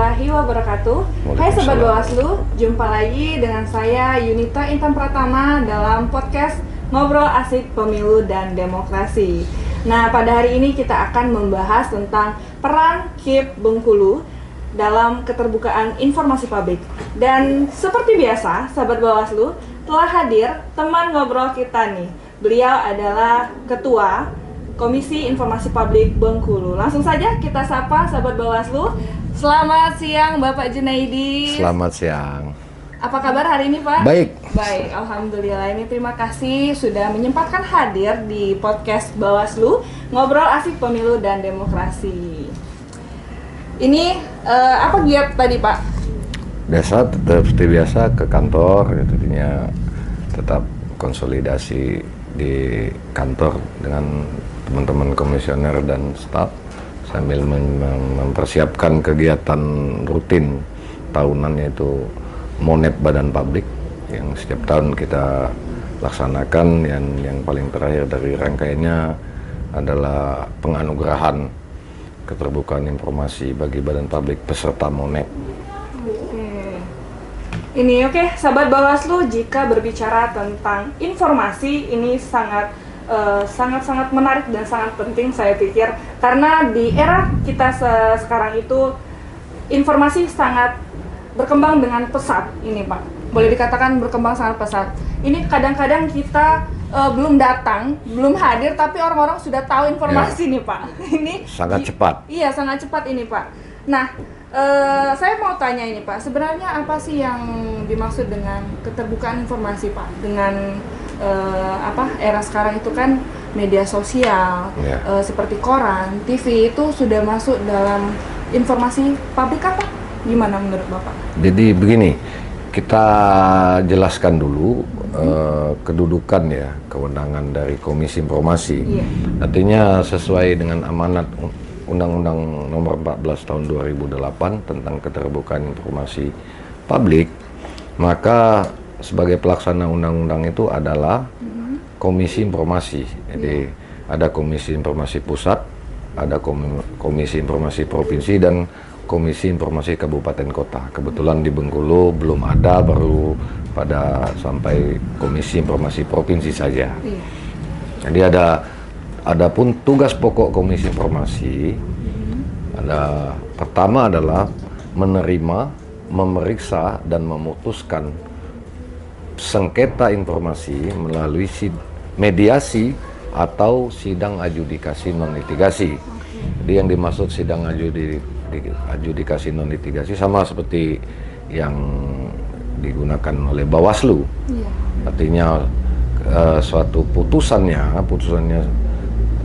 warahmatullahi wabarakatuh. Hai Sobat Bawaslu, jumpa lagi dengan saya Yunita Intan Pratama dalam podcast Ngobrol Asik Pemilu dan Demokrasi. Nah, pada hari ini kita akan membahas tentang peran KIP Bengkulu dalam keterbukaan informasi publik. Dan seperti biasa, Sobat Bawaslu, telah hadir teman ngobrol kita nih. Beliau adalah Ketua Komisi Informasi Publik Bengkulu. Langsung saja kita sapa Sahabat Bawaslu. Selamat siang Bapak Junaidi. Selamat siang. Apa kabar hari ini Pak? Baik. Baik, Alhamdulillah. Ini terima kasih sudah menyempatkan hadir di podcast Bawaslu Ngobrol Asik Pemilu dan Demokrasi. Ini apa giat tadi Pak? Biasa, seperti biasa ke kantor, tentunya tetap konsolidasi di kantor dengan teman-teman komisioner dan staf sambil mempersiapkan kegiatan rutin tahunan, yaitu Monet Badan Publik yang setiap tahun kita laksanakan. Yang paling terakhir dari rangkaiannya adalah penganugerahan keterbukaan informasi bagi badan publik peserta Monet. Oke, Sahabat Bawaslu, jika berbicara tentang informasi ini sangat menarik dan sangat penting saya pikir, karena di era kita sekarang itu informasi sangat berkembang dengan pesat ini Pak. Boleh dikatakan berkembang sangat pesat. Ini kadang-kadang kita belum datang, belum hadir, tapi orang-orang sudah tahu informasi nih Pak. Ini sangat cepat. Iya, sangat cepat ini Pak. Nah, saya mau tanya ini Pak, sebenarnya apa sih yang dimaksud dengan keterbukaan informasi Pak? Dengan era sekarang itu kan media sosial, seperti koran, TV itu sudah masuk dalam informasi publik apa? Gimana menurut Bapak? Jadi begini, kita jelaskan dulu kedudukan ya, kewenangan dari Komisi Informasi. Artinya sesuai dengan amanat Undang-Undang Nomor 14 Tahun 2008 tentang keterbukaan informasi publik, maka sebagai pelaksana undang-undang itu adalah Komisi Informasi. Jadi ada Komisi Informasi Pusat, ada Komisi Informasi Provinsi, dan Komisi Informasi Kabupaten Kota. Kebetulan di Bengkulu belum ada, baru pada sampai Komisi Informasi Provinsi saja. Jadi adapun tugas pokok Komisi Informasi pertama adalah menerima, memeriksa, dan memutuskan sengketa informasi melalui mediasi atau sidang adjudikasi non-litigasi. Jadi yang dimaksud sidang adjudikasi non-litigasi sama seperti yang digunakan oleh Bawaslu. Artinya suatu putusannya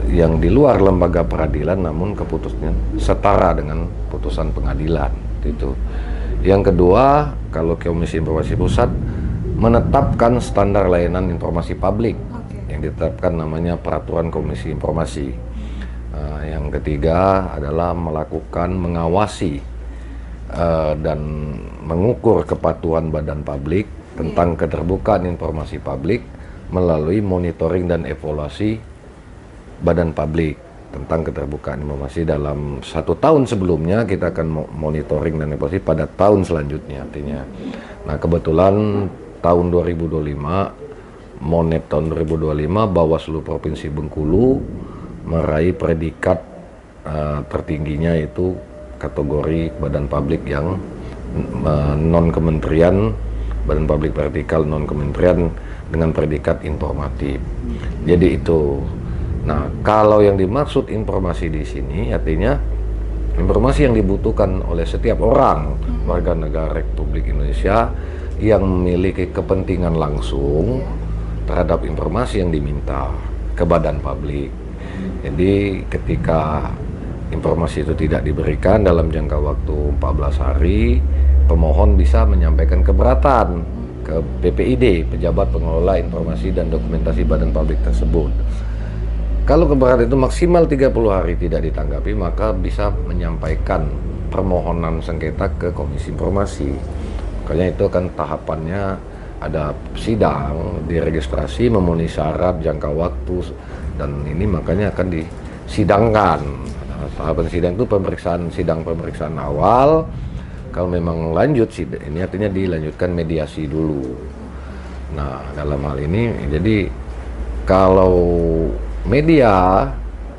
yang di luar lembaga peradilan, namun keputusannya setara dengan putusan pengadilan. Itu. Yang kedua, kalau Komisi Informasi Pusat menetapkan standar layanan informasi publik yang ditetapkan namanya Peraturan Komisi Informasi. Yang ketiga adalah mengawasi dan mengukur kepatuhan badan publik tentang keterbukaan informasi publik melalui monitoring dan evaluasi badan publik tentang keterbukaan informasi. Dalam 1 tahun sebelumnya kita akan monitoring dan evaluasi pada tahun selanjutnya. Artinya, nah kebetulan tahun 2025, Monet tahun 2025, Bawaslu Provinsi Bengkulu meraih predikat tertingginya, yaitu kategori badan publik yang non-kementerian, badan publik vertikal non-kementerian dengan predikat informatif. Jadi itu. Nah, kalau yang dimaksud informasi di sini artinya informasi yang dibutuhkan oleh setiap orang warga negara Republik Indonesia yang memiliki kepentingan langsung terhadap informasi yang diminta ke badan publik. Jadi ketika informasi itu tidak diberikan dalam jangka waktu 14 hari, pemohon bisa menyampaikan keberatan ke PPID, Pejabat Pengelola Informasi dan Dokumentasi Badan Publik tersebut. Kalau keberatan itu maksimal 30 hari tidak ditanggapi, maka bisa menyampaikan permohonan sengketa ke Komisi Informasi. Makanya itu kan tahapannya ada sidang, diregistrasi, memenuhi syarat, jangka waktu, dan ini makanya akan disidangkan. Tahapan sidang itu pemeriksaan awal, Kalau memang lanjut sih, ini artinya dilanjutkan mediasi dulu. Nah, dalam hal ini, jadi kalau media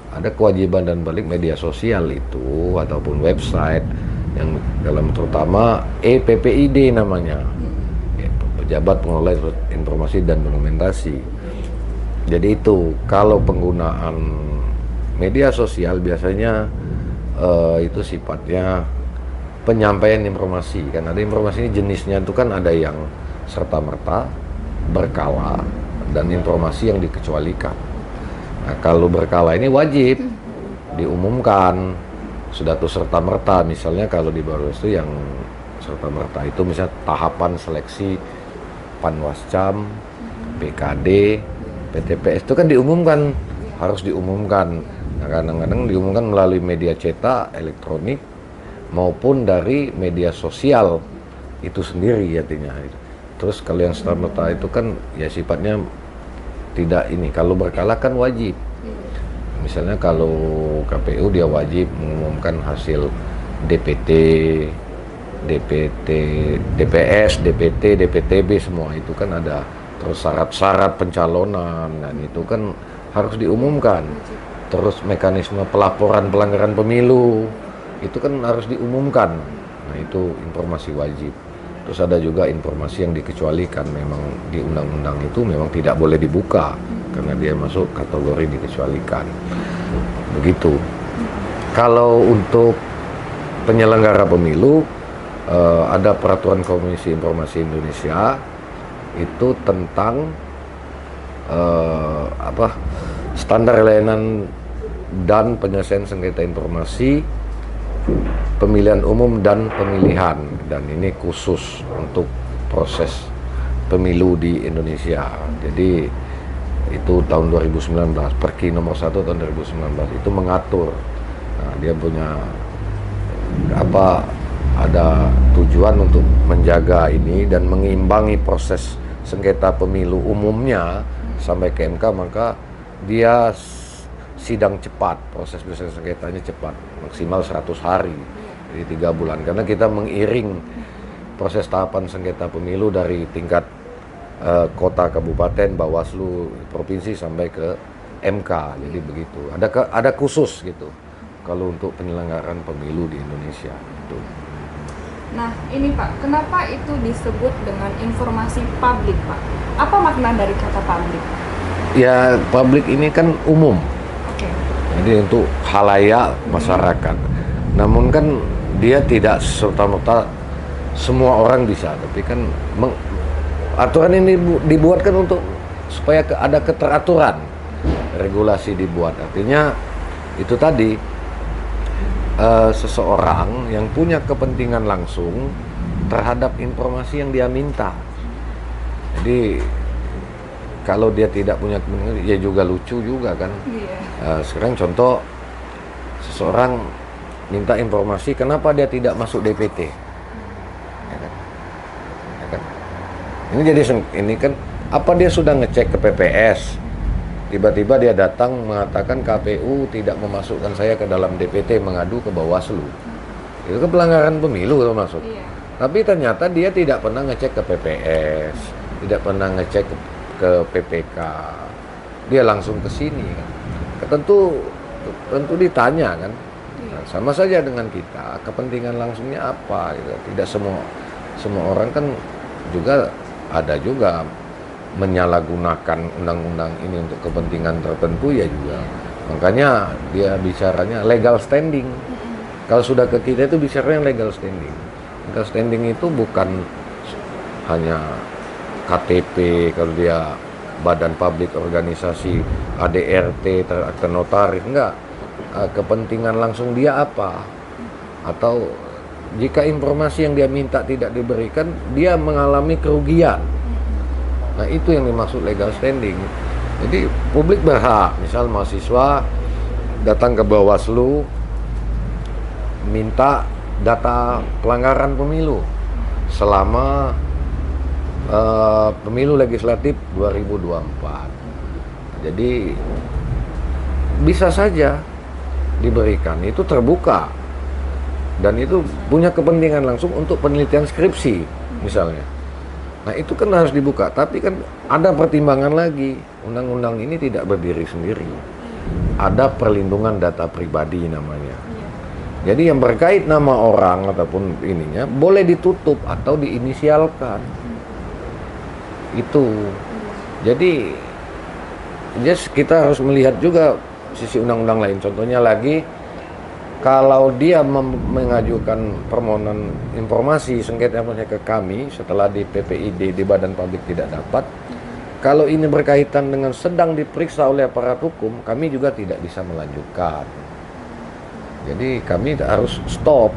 ada kewajiban dan balik media sosial itu ataupun website yang dalam terutama EPPID namanya, Pejabat Pengelola Informasi dan Dokumentasi. Jadi itu kalau penggunaan media sosial biasanya itu sifatnya penyampaian informasi. Kan ada informasi ini jenisnya itu kan ada yang serta-merta, berkala, dan informasi yang dikecualikan. Nah, kalau berkala ini wajib diumumkan, sudah tuh serta-merta. Misalnya kalau di Bawaslu yang serta-merta itu misalnya tahapan seleksi Panwascam, BKD, PTPS itu kan diumumkan, harus diumumkan. Nah, kadang-kadang diumumkan melalui media cetak, elektronik, maupun dari media sosial itu sendiri artinya. Terus kalau yang serta-merta itu kan ya sifatnya tidak ini. Kalau berkala kan wajib. Misalnya kalau KPU dia wajib mengumumkan hasil DPT, DPS, DPT, DPTB semua itu kan ada. Terus syarat-syarat pencalonan dan itu kan harus diumumkan. Terus mekanisme pelaporan pelanggaran pemilu itu kan harus diumumkan. Nah, itu informasi wajib. Terus ada juga informasi yang dikecualikan, memang di undang-undang itu memang tidak boleh dibuka karena dia masuk kategori dikecualikan. Begitu. Kalau untuk penyelenggara pemilu ada peraturan Komisi Informasi Indonesia itu tentang standar layanan dan penyelesaian sengketa informasi pemilihan umum dan pemilihan, dan ini khusus untuk proses pemilu di Indonesia. Jadi itu tahun 2019, Perki nomor 1 tahun 2019 itu mengatur. Nah, dia punya ada tujuan untuk menjaga ini dan mengimbangi proses sengketa pemilu umumnya sampai ke MK, maka dia sidang cepat, proses sengketanya cepat, maksimal 100 hari, jadi 3 bulan. Karena kita mengiring proses tahapan sengketa pemilu dari tingkat kota, kabupaten, Bawaslu, provinsi sampai ke MK, jadi begitu. Ada khusus gitu kalau untuk penyelenggaraan pemilu di Indonesia. Gitu. Nah ini Pak, kenapa itu disebut dengan informasi publik Pak? Apa makna dari kata publik? Ya, publik ini kan umum. Jadi untuk khalayak masyarakat. Namun kan dia tidak serta-merta semua orang bisa, tapi kan aturan ini dibuatkan untuk supaya ada keteraturan. Regulasi dibuat. Artinya itu tadi seseorang yang punya kepentingan langsung terhadap informasi yang dia minta. Jadi kalau dia tidak punya kepentingan, ya juga lucu juga kan. Sekarang contoh, seseorang minta informasi kenapa dia tidak masuk DPT, ya kan? Ya kan? Ini kan apa dia sudah ngecek ke PPS, tiba-tiba dia datang mengatakan KPU tidak memasukkan saya ke dalam DPT, mengadu ke Bawaslu. Itu kan pelanggaran pemilu termasuk. Tapi ternyata dia tidak pernah ngecek ke PPS, tidak pernah ngecek ke PPK, dia langsung ke sini kan. Tentu ditanya kan. Nah, sama saja dengan kita, kepentingan langsungnya apa gitu. Tidak semua orang kan juga ada juga menyalahgunakan undang-undang ini untuk kepentingan tertentu ya juga. Makanya dia bicaranya legal standing. Kalau sudah ke kita itu bicaranya legal standing. Legal standing itu bukan hanya KTP, kalau dia badan publik, organisasi, ADRT, akte notaris, enggak. Kepentingan langsung dia apa? Atau jika informasi yang dia minta tidak diberikan, dia mengalami kerugian. Nah, itu yang dimaksud legal standing. Jadi publik berhak, misal mahasiswa datang ke Bawaslu minta data pelanggaran pemilu selama pemilu legislatif 2024. Jadi bisa saja diberikan, itu terbuka dan itu punya kepentingan langsung untuk penelitian skripsi misalnya. Nah itu kan harus dibuka, tapi kan ada pertimbangan lagi, undang-undang ini tidak berdiri sendiri, ada perlindungan data pribadi namanya. Jadi yang berkait nama orang ataupun ininya boleh ditutup atau diinisialkan. Itu. Jadi kita harus melihat juga sisi undang-undang lain. Contohnya lagi, kalau dia mengajukan permohonan informasi sengketa ke kami setelah di PPID di Badan Publik tidak dapat, kalau ini berkaitan dengan sedang diperiksa oleh aparat hukum, kami juga tidak bisa melanjutkan. Jadi kami harus stop,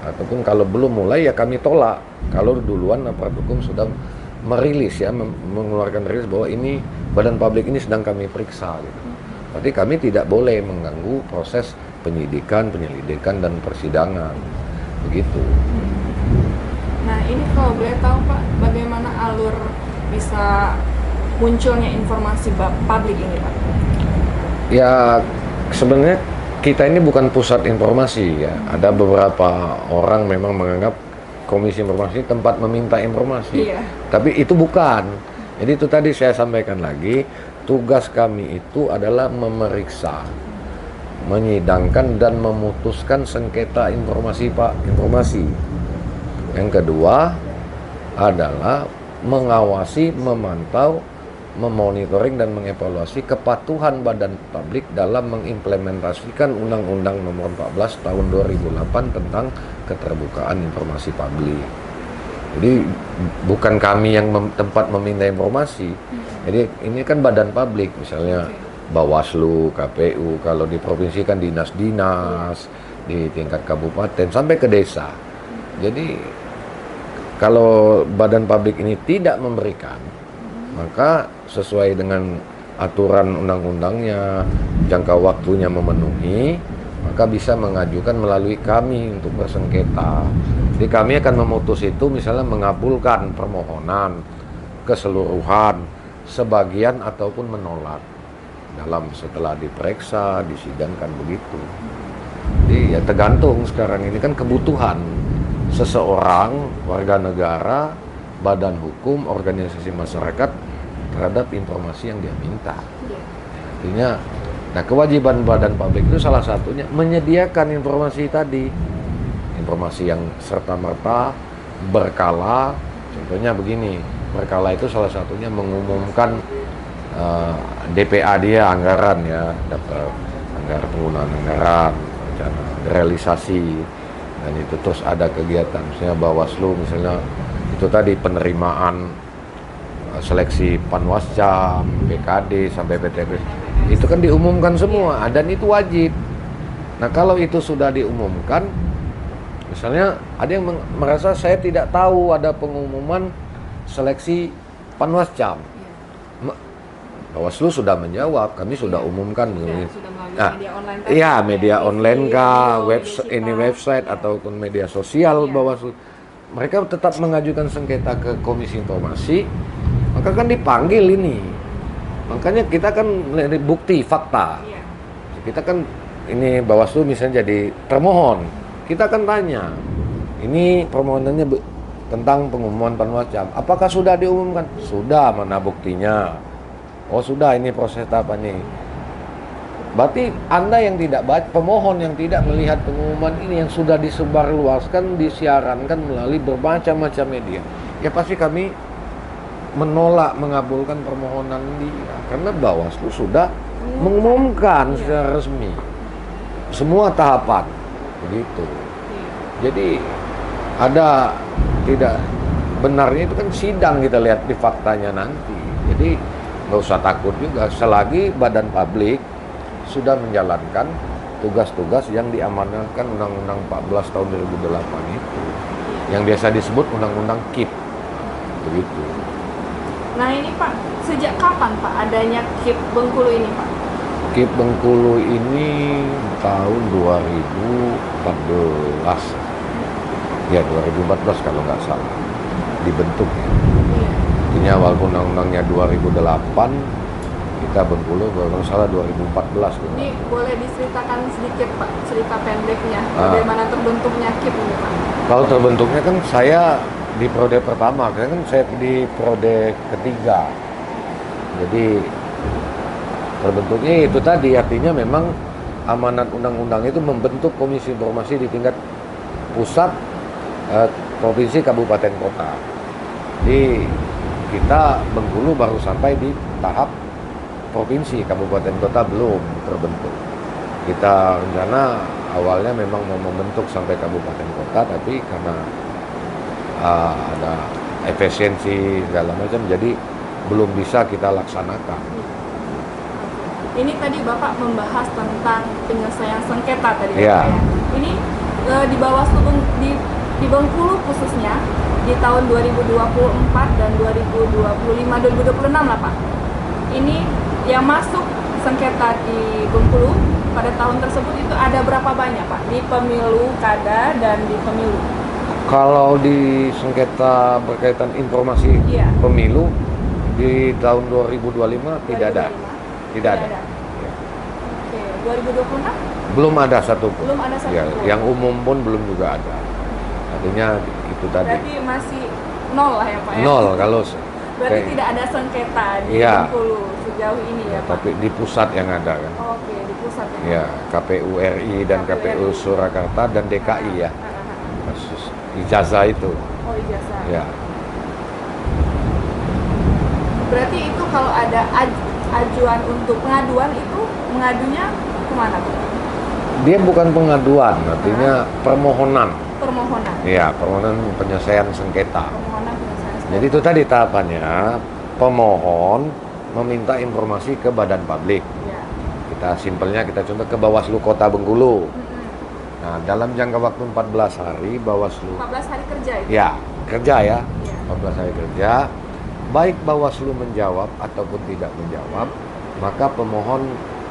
ataupun kalau belum mulai ya kami tolak. Kalau duluan aparat hukum sudah merilis ya, mengeluarkan rilis bahwa ini Badan Publik ini sedang kami periksa gitu. Berarti kami tidak boleh mengganggu proses penyidikan, penyelidikan dan persidangan. Begitu. Nah, ini kalau boleh tahu Pak, bagaimana alur bisa munculnya informasi publik ini Pak? Ya, sebenarnya kita ini bukan pusat informasi ya. Ada beberapa orang memang menganggap Komisi Informasi tempat meminta informasi. Iya. Tapi itu bukan. Jadi itu tadi saya sampaikan lagi, tugas kami itu adalah memeriksa, menyidangkan dan memutuskan sengketa informasi. Yang kedua adalah mengawasi, memantau, memonitoring dan mengevaluasi kepatuhan Badan Publik dalam mengimplementasikan Undang-Undang Nomor 14 Tahun 2008 tentang keterbukaan informasi publik. Jadi bukan kami yang tempat meminta informasi. Jadi ini kan badan publik, misalnya Bawaslu, KPU, kalau di provinsi kan dinas-dinas, di tingkat kabupaten sampai ke desa. Jadi kalau badan publik ini tidak memberikan, maka sesuai dengan aturan undang-undangnya, jangka waktunya memenuhi, maka bisa mengajukan melalui kami untuk bersengketa. Jadi kami akan memutus itu misalnya mengabulkan permohonan keseluruhan, sebagian ataupun menolak dalam setelah diperiksa, disidangkan begitu. Jadi ya tergantung sekarang ini kan kebutuhan seseorang, warga negara, badan hukum, organisasi masyarakat terhadap informasi yang dia minta. Artinya, nah kewajiban badan publik itu salah satunya menyediakan informasi tadi, informasi yang serta-merta, berkala. Contohnya begini, berkala itu salah satunya mengumumkan DPA dia, anggaran ya, dapat anggaran penggunaan anggaran, rencana realisasi, dan itu terus ada kegiatan, misalnya Bawaslu misalnya itu tadi penerimaan seleksi Panwascam, BKD sampai PTP itu kan diumumkan semua dan itu wajib. Nah kalau itu sudah diumumkan, misalnya ada yang merasa saya tidak tahu ada pengumuman seleksi Panwascam, Bawaslu sudah menjawab, kami sudah umumkan. Nah, iya media online kah, website ataupun media sosial Bawaslu. Mereka tetap mengajukan sengketa ke Komisi Informasi, maka kan dipanggil ini. Makanya kita kan melihat bukti, fakta. Kita kan ini Bawaslu misalnya jadi termohon, kita akan tanya, ini permohonannya tentang pengumuman Panwascam, apakah sudah diumumkan? Sudah, mana buktinya? Oh sudah, ini proses tahapan ini. Berarti Anda yang tidak baca, pemohon yang tidak melihat pengumuman ini yang sudah disebarluaskan, disiarankan melalui bermacam-macam media, ya pasti kami menolak mengabulkan permohonan dia, karena Bawaslu sudah mengumumkan secara resmi semua tahapan begitu. Jadi ada tidak benarnya itu kan sidang, kita lihat di faktanya nanti. Jadi nggak usah takut juga selagi badan publik sudah menjalankan tugas-tugas yang diamanatkan Undang-Undang 14 tahun 2008 itu, yang biasa disebut Undang-Undang KIP begitu. Nah ini Pak, sejak kapan Pak adanya KIP Bengkulu ini Pak? KIP Bengkulu ini tahun 2014 ya, 2014 kalau nggak salah dibentuk ya. Artinya walaupun undang-undangnya 2008 itu PK Bengkulu kalau nggak salah 2014 gitu. Ini boleh diceritakan sedikit Pak, cerita pendeknya bagaimana terbentuknya KIP ini Pak? Kalau terbentuknya kan saya di periode pertama, kan saya di periode ketiga. Jadi terbentuknya itu tadi, artinya memang amanat undang-undang itu membentuk komisi informasi di tingkat pusat, provinsi, kabupaten, kota. Jadi kita Bengkulu baru sampai di tahap provinsi, kabupaten, kota belum terbentuk. Kita rencana awalnya memang mau membentuk sampai kabupaten, kota, tapi karena ada efisiensi segala macam, jadi belum bisa kita laksanakan. Ini tadi Bapak membahas tentang penyelesaian sengketa tadi Ya. Pak ya. Ini di Bawaslu di Bengkulu khususnya di tahun 2024 dan 2026 lah Pak. Ini yang masuk sengketa di Bengkulu pada tahun tersebut itu ada berapa banyak Pak di pemilu kada dan di pemilu? Kalau di sengketa berkaitan informasi Iya. pemilu di tahun 2025 tidak ada. 2025? Tidak ada. Oke, 2026? Belum ada satupun. Belum ada satupun. Ya, yang umum pun belum juga ada. Artinya itu tadi. Berarti masih nol lah ya Pak ya? Nol kalau Berarti tidak ada sengketa di Iya. Bengkulu sejauh ini ya Pak? tapi di pusat yang ada kan. Oke, di pusat Ya, KPU RI dan KPU KPU Surakarta dan DKI ya. Kasus ijazah itu. Oh, ijazah. Ya. Berarti itu kalau ada ajuan untuk pengaduan itu mengadunya kemana Pak? Dia bukan pengaduan, artinya permohonan. Permohonan. Ya, permohonan penyelesaian sengketa. Permohonan penyelesaian. Jadi itu tadi tahapannya, pemohon meminta informasi ke badan publik. Ya. Kita simpelnya kita contoh ke Bawaslu Kota Bengkulu. Mm-mm. Nah, dalam jangka waktu 14 hari Bawaslu 14 hari kerja itu. ya, kerja ya. Iya. 14 hari kerja. Baik Bawaslu menjawab ataupun tidak menjawab, maka pemohon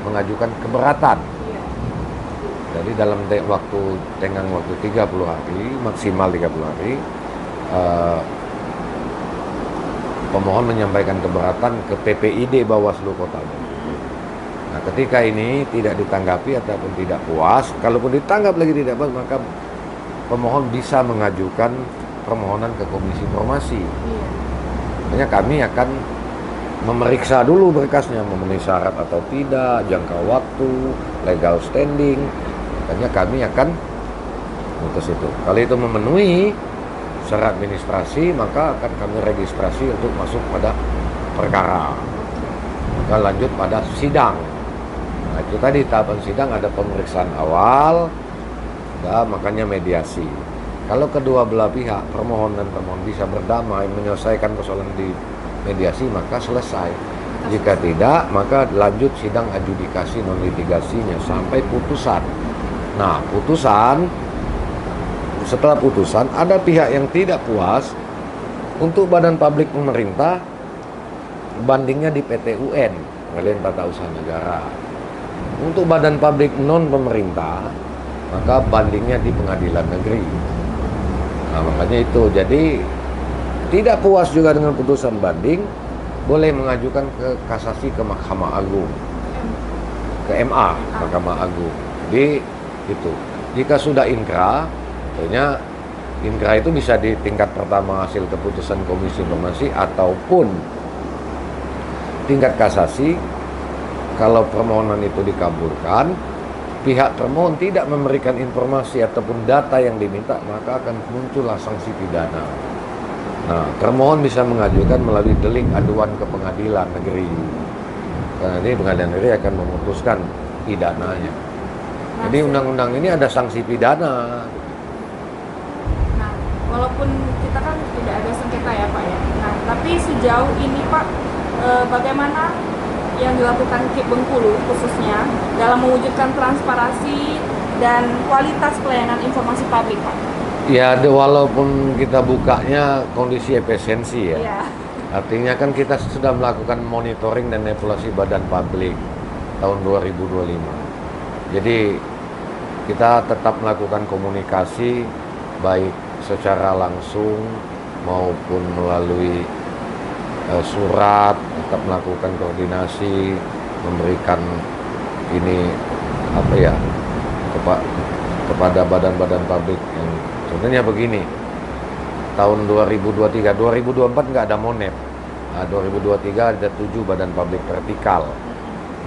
mengajukan keberatan. Iya. Jadi dalam tenggang waktu 30 hari, maksimal 30 hari, pemohon menyampaikan keberatan ke PPID Bawaslu Kota Bengkulu. Nah, ketika ini tidak ditanggapi ataupun tidak puas, kalaupun ditanggap lagi tidak puas, maka pemohon bisa mengajukan permohonan ke Komisi Informasi. Iya. Makanya kami akan memeriksa dulu berkasnya memenuhi syarat atau tidak, jangka waktu, legal standing. Makanya kami akan memutus itu. Kalau itu memenuhi syarat administrasi, maka akan kami registrasi untuk masuk pada perkara. Maka lanjut pada sidang. Nah, itu tadi tahapan sidang ada pemeriksaan awal, makanya mediasi. Kalau kedua belah pihak, permohon dan pemohon bisa berdamai, menyelesaikan persoalan di mediasi, maka selesai. Jika tidak, maka lanjut sidang adjudikasi non litigasinya sampai putusan. Nah, setelah putusan, ada pihak yang tidak puas. Untuk badan publik pemerintah, bandingnya di PT UN, Pengadilan Tata Usaha Negara. Untuk badan publik non pemerintah, maka bandingnya di pengadilan negeri. Nah, makanya itu, jadi tidak puas juga dengan putusan banding, boleh mengajukan ke kasasi ke Mahkamah Agung, ke MA, Mahkamah Agung. Jadi itu, jika sudah inkrah, tentunya inkrah itu bisa di tingkat pertama hasil keputusan Komisi Informasi ataupun tingkat kasasi. Kalau permohonan itu dikabulkan, pihak termohon tidak memberikan informasi ataupun data yang diminta, maka akan muncullah sanksi pidana. Nah, termohon bisa mengajukan melalui delik aduan ke pengadilan negeri. Karena ini pengadilan negeri akan memutuskan pidananya. Jadi undang-undang ini ada sanksi pidana. Nah, walaupun kita kan tidak ada sengketa ya Pak ya. Nah, tapi sejauh ini Pak, bagaimana yang dilakukan KIP Bengkulu khususnya dalam mewujudkan transparansi dan kualitas pelayanan informasi publik Pak? Ya, walaupun kita bukanya kondisi efisiensi ya. Iya. Artinya kan kita sudah melakukan monitoring dan evaluasi badan publik tahun 2025. Jadi kita tetap melakukan komunikasi baik secara langsung maupun melalui surat, tetap melakukan koordinasi, memberikan ini apa ya kepada badan-badan publik yang sebenarnya begini. Tahun 2023, 2024 nggak ada Monep. Nah, 2023 ada 7 badan publik vertikal.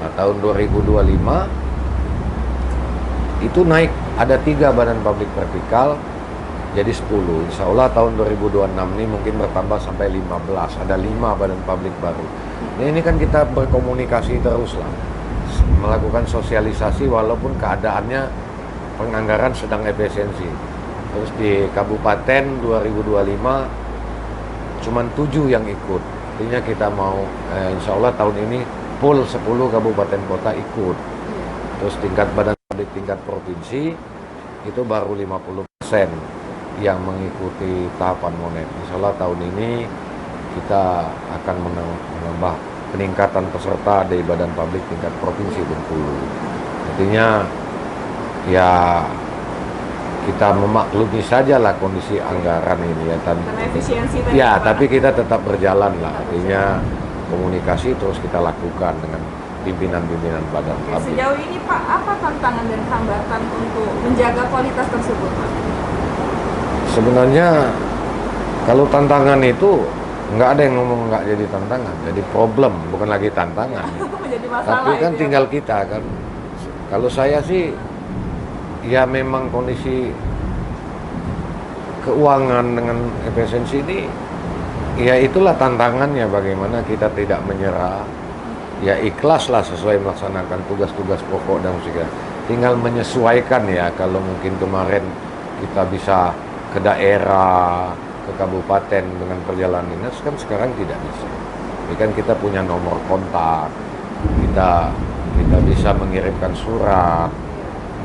Nah, tahun 2025 itu naik ada 3 badan publik vertikal jadi 10. Insya Allah tahun 2026 ini mungkin bertambah sampai 15. Ada 5 badan publik baru. Nah, ini kan kita berkomunikasi terus lah, melakukan sosialisasi walaupun keadaannya penganggaran sedang efisiensi. Terus di kabupaten 2025 cuman 7 yang ikut. Artinya kita mau insya Allah tahun ini full 10 kabupaten kota ikut. Terus tingkat badan publik tingkat provinsi itu baru 50% yang mengikuti tahapan Monep. Insya Allah tahun ini kita akan menambah peningkatan peserta dari badan publik tingkat provinsi Bengkulu. Artinya ya kita memaklumi sajalah kondisi anggaran ini ya, karena efisiensi tadi ya, Pak. tapi kita tetap berjalan lah. Artinya komunikasi terus kita lakukan dengan pimpinan-pimpinan badan publik. Sejauh ini Pak, apa tantangan dan hambatan untuk menjaga kualitas tersebut Pak? Sebenarnya kalau tantangan itu nggak ada yang ngomong nggak jadi tantangan, jadi problem, bukan lagi tantangan. Menjadi masalah. Tapi kan itu tinggal ya, kita kan. Kalau saya sih ya memang kondisi keuangan dengan efisiensi ini ya itulah tantangannya, bagaimana kita tidak menyerah, ya ikhlaslah sesuai melaksanakan tugas-tugas pokok dan segala. Tinggal menyesuaikan ya, kalau mungkin kemarin kita bisa ke daerah, ke kabupaten dengan perjalanan dinas, kan sekarang tidak bisa. Ini kan kita punya nomor kontak, kita bisa mengirimkan surat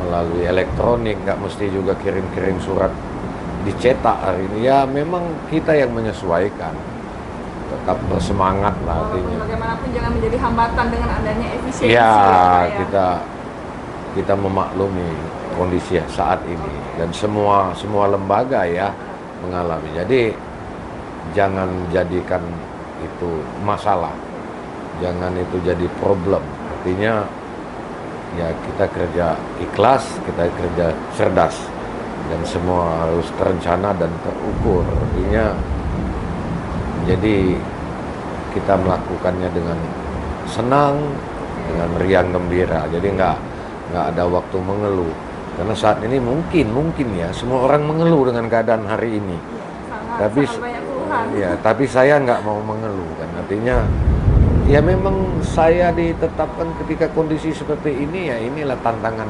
melalui elektronik, nggak mesti juga kirim-kirim surat dicetak hari ini. Ya memang kita yang menyesuaikan, tetap bersemangat lah artinya. Bagaimanapun jangan menjadi hambatan dengan adanya efisiensi. Ya, Pak, ya. kita memaklumi kondisi saat ini dan semua lembaga ya mengalami. Jadi jangan jadikan itu masalah, jangan itu jadi problem. Artinya ya kita kerja ikhlas, kita kerja cerdas, dan semua harus terencana dan terukur. Artinya jadi kita melakukannya dengan senang, dengan riang gembira. Jadi nggak ada waktu mengeluh. Karena saat ini mungkin ya semua orang mengeluh dengan keadaan hari ini. Sangat banyak keluhan. Ya, tapi saya nggak mau mengeluh kan. Artinya ya memang saya ditetapkan ketika kondisi seperti ini, ya inilah tantangan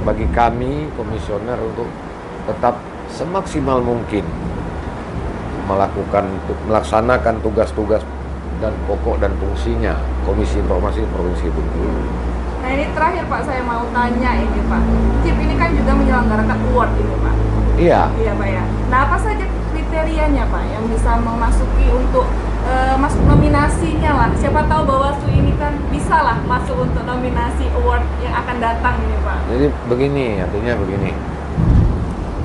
bagi kami komisioner untuk tetap semaksimal mungkin melaksanakan tugas-tugas dan pokok dan fungsinya Komisi Informasi Provinsi Bengkulu. Nah ini terakhir Pak, saya mau tanya ini Pak, CIP ini kan juga menyelenggarakan award ini Pak. Iya. Iya Pak ya. Nah apa saja kriterianya Pak yang bisa memasuki untuk masuk nominasinya lah? Siapa tahu Bawaslu ini kan bisa lah masuk untuk nominasi award yang akan datang ini Pak. Jadi artinya begini.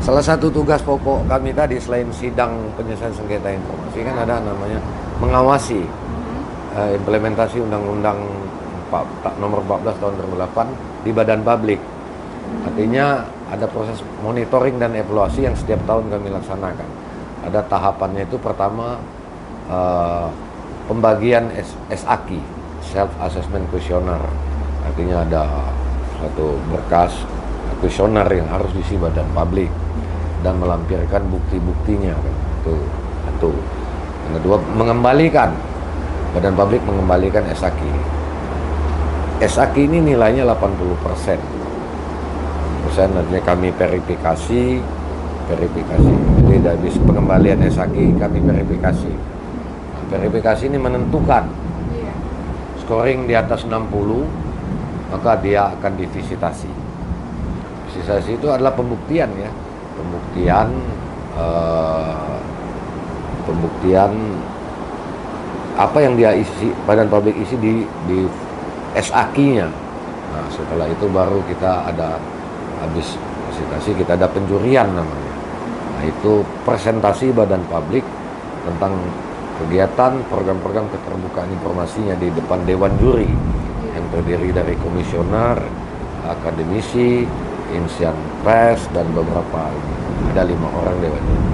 Salah satu tugas pokok kami tadi selain sidang penyelesaian sengketa informasi kan ada namanya mengawasi implementasi Undang-Undang nomor 14 tahun 2008 di badan publik. Artinya ada proses monitoring dan evaluasi yang setiap tahun kami laksanakan. Ada tahapannya, itu pertama pembagian SAQ, Self Assessment Questionnaire. Artinya ada satu berkas kuesioner yang harus diisi badan publik dan melampirkan bukti-buktinya kan. Itu. Yang kedua, badan publik mengembalikan SAQ. SAQ ini nilainya 80%. Artinya kami verifikasi. Jadi dari pengembalian SAQ kami verifikasi. Nah, verifikasi ini menentukan scoring di atas 60, maka dia akan divisitasi. Visitasi itu adalah pembuktian ya. Pembuktian apa yang dia isi, badan publik isi di SAQ-nya. Nah, setelah itu baru kita ada, habis visitasi kita ada penjurian namanya. Nah, itu presentasi badan publik tentang kegiatan program-program keterbukaan informasinya di depan Dewan Juri yang terdiri dari komisioner, akademisi, insian pers, dan beberapa, ada 5 orang Dewan Juri.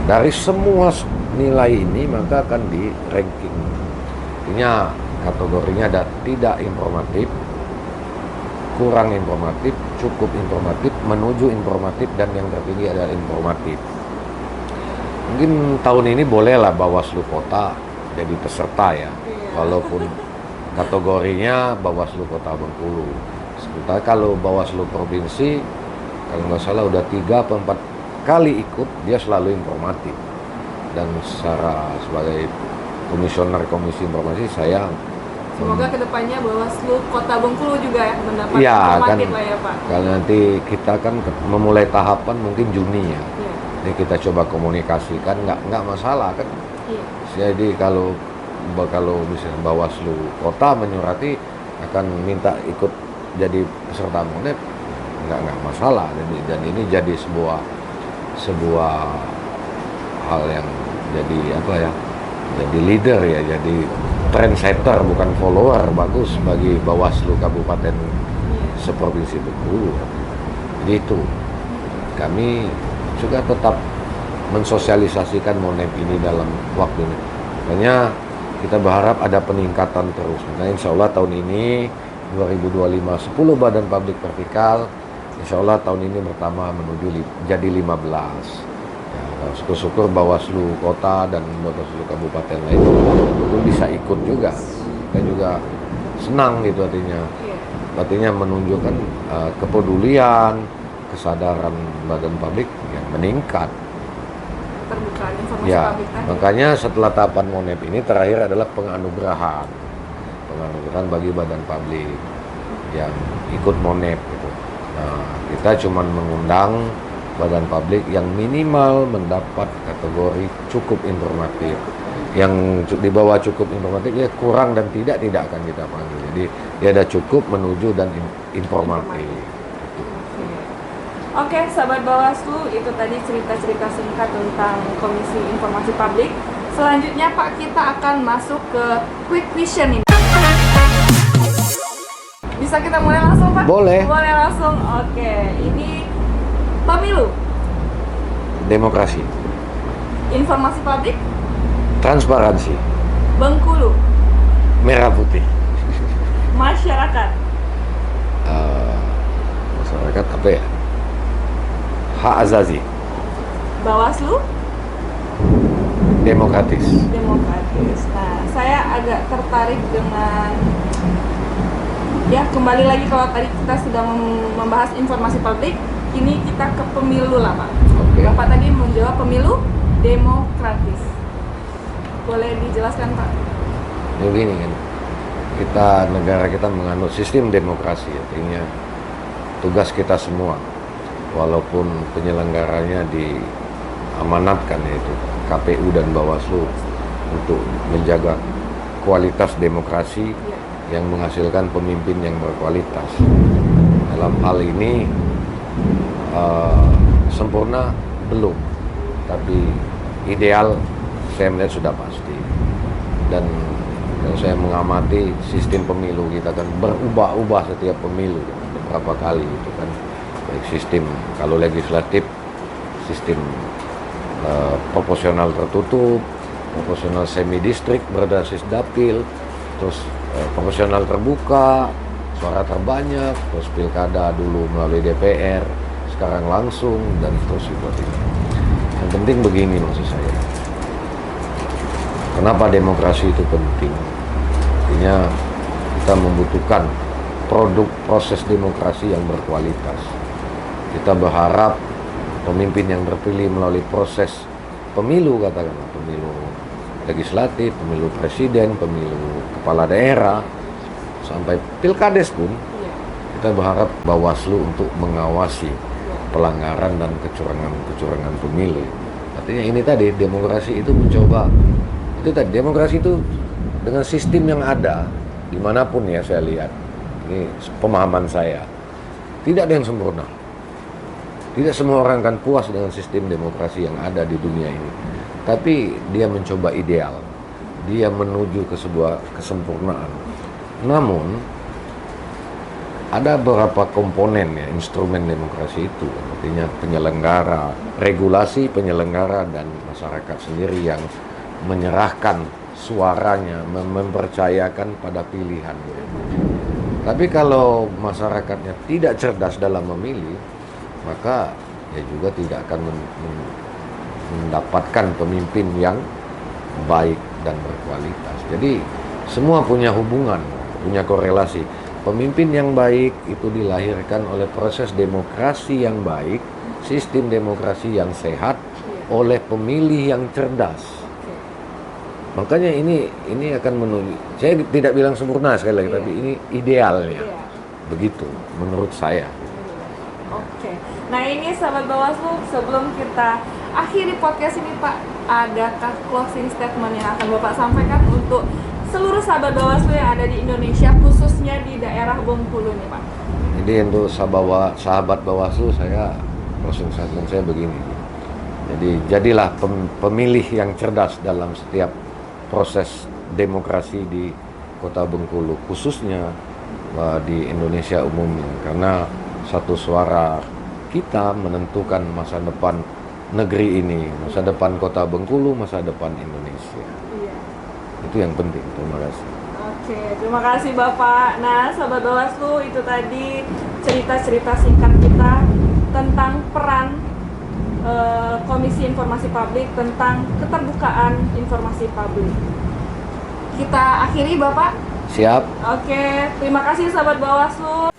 Dari semua nilai ini maka akan di ranking. Artinya kategorinya ada tidak informatif, kurang informatif, cukup informatif, menuju informatif, dan yang tertinggi adalah informatif. Mungkin tahun ini bolehlah Bawaslu Kota jadi peserta ya, walaupun kategorinya Bawaslu Kota Bengkulu. Sementara kalau Bawaslu Provinsi, kalau nggak salah udah 3 atau 4 kali ikut, dia selalu informatif. Dan sebagai komisioner Komisi Informasi, saya semoga kedepannya Bawaslu Kota Bengkulu juga ya mendapat ya, informatif kan, lah ya Pak. Kalau nanti kita kan memulai tahapan mungkin Juni ya. Ini kita coba komunikasikan, nggak masalah kan. Jadi kalau misalnya Bawaslu Kota menyurati akan minta ikut jadi peserta Monep, nggak masalah. Dan ini jadi sebuah hal yang jadi apa ya? Jadi leader ya, jadi trendsetter bukan follower, bagus bagi Bawaslu Kabupaten seprovinsi Bengkulu. Jadi itu kami juga tetap mensosialisasikan Monep ini dalam waktu ini. Makanya kita berharap ada peningkatan terus. Nah, insya Allah tahun ini 2025 10 badan publik vertikal. Insya Allah tahun ini pertama menuju jadi 15. Ya, syukur-syukur Bawaslu Kota dan Bawaslu Kabupaten lain itu bisa ikut juga. Kita juga senang gitu artinya menunjukkan kepedulian, kesadaran badan publik yang meningkat. Terbukaan informasi Ya, publik tadi. makanya setelah tahapan Monep ini terakhir adalah penganugerahan bagi badan publik yang ikut Monep gitu. Nah, kita cuma mengundang badan publik yang minimal mendapat kategori cukup informatif. Yang di bawah cukup informatif ya kurang dan tidak akan kita panggil. Jadi dia ada cukup, menuju, dan informatif. Oke, sahabat Bawaslu, itu tadi cerita-cerita singkat tentang Komisi Informasi Publik. Selanjutnya Pak, kita akan masuk ke quick question ini. Bisa kita mulai langsung Pak? Boleh. Boleh langsung. Oke, ini pemilu, Demokrasi, informasi publik, transparansi, Bengkulu, merah putih. masyarakat, Masyarakat apa ya? Hak azazi, Bawaslu, demokratis. demokratis. Nah, saya agak tertarik dengan ya kembali lagi kalau tadi kita sudah membahas informasi publik, ini kita ke pemilu lah Pak. Oke. Bapak tadi menjawab pemilu demokratis. Boleh dijelaskan Pak? Ya begini kan, negara kita menganut sistem demokrasi, artinya tugas kita semua, walaupun penyelenggaranya diamanatkan yaitu KPU dan Bawaslu untuk menjaga kualitas demokrasi yang menghasilkan pemimpin yang berkualitas. Dalam hal ini sempurna belum, tapi ideal saya melihat sudah pasti. Dan saya mengamati sistem pemilu kita kan berubah-ubah setiap pemilu beberapa kali itu kan, baik sistem kalau legislatif sistem proporsional tertutup, proporsional semi distrik berbasis dapil, terus proporsional terbuka, suara terbanyak, terus pilkada dulu melalui DPR, sekarang langsung, dan terus seperti itu. Yang penting begini maksud saya, kenapa demokrasi itu penting? Artinya kita membutuhkan produk proses demokrasi yang berkualitas. Kita berharap pemimpin yang terpilih melalui proses pemilu, katakanlah pemilu legislatif, pemilu presiden, pemilu kepala daerah, sampai pilkades pun, kita berharap Bawaslu untuk mengawasi pelanggaran dan kecurangan pemilu. Artinya ini tadi, demokrasi itu mencoba, itu tadi, demokrasi itu dengan sistem yang ada, dimanapun ya saya lihat, ini pemahaman saya, tidak ada yang sempurna. Tidak semua orang akan puas dengan sistem demokrasi yang ada di dunia ini. Tapi dia mencoba ideal. dia menuju ke sebuah kesempurnaan. Namun ada beberapa komponen ya instrumen demokrasi itu, artinya penyelenggara, regulasi penyelenggara dan masyarakat sendiri yang menyerahkan suaranya, mempercayakan pada pilihan. Tapi kalau masyarakatnya tidak cerdas dalam memilih, maka ya juga tidak akan mendapatkan pemimpin yang baik dan berkualitas. Jadi semua punya hubungan, punya korelasi. Pemimpin yang baik itu dilahirkan oleh proses demokrasi yang baik, sistem demokrasi yang sehat, oleh pemilih yang cerdas. Makanya ini akan menuju, saya tidak bilang sempurna sekali lagi, tapi ini idealnya. Begitu menurut saya. Oke. Nah ini sahabat Bawaslu, sebelum kita akhiri podcast ini Pak, adakah closing statement yang akan Bapak sampaikan untuk seluruh sahabat Bawaslu yang ada di Indonesia, khususnya di daerah Bengkulu nih Pak? Jadi untuk sahabat Bawaslu, saya closing statement saya begini. Jadi jadilah pemilih yang cerdas dalam setiap proses demokrasi di Kota Bengkulu, khususnya di Indonesia umumnya, karena satu suara kita menentukan masa depan negeri ini, masa depan Kota Bengkulu, masa depan Indonesia. Iya. Itu yang penting. Terima kasih. Oke, terima kasih Bapak. Nah, sahabat Bawaslu, itu tadi cerita-cerita singkat kita tentang peran Komisi Informasi Publik tentang keterbukaan informasi publik. Kita akhiri Bapak. Siap. Oke, terima kasih sahabat Bawaslu.